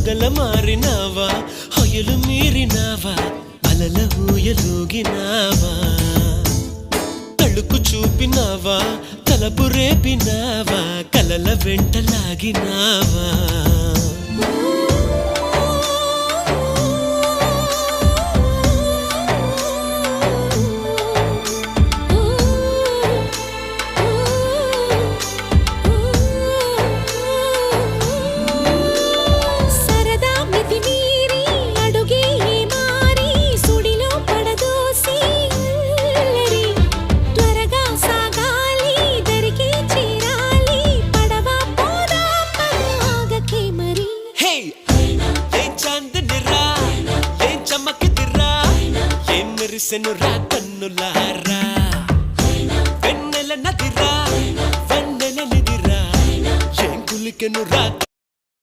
మొగల మారినావా హొయలు మీరినావా అలల ఊయలూగినావా తళుకు చూపినావా తలపు రేపినావా కలల వెంటలాగినావా మెరిసెనురా కన్నులారా వెన్నెల నదిరా వెన్నెల నిదిరా ఏం కులికెనురా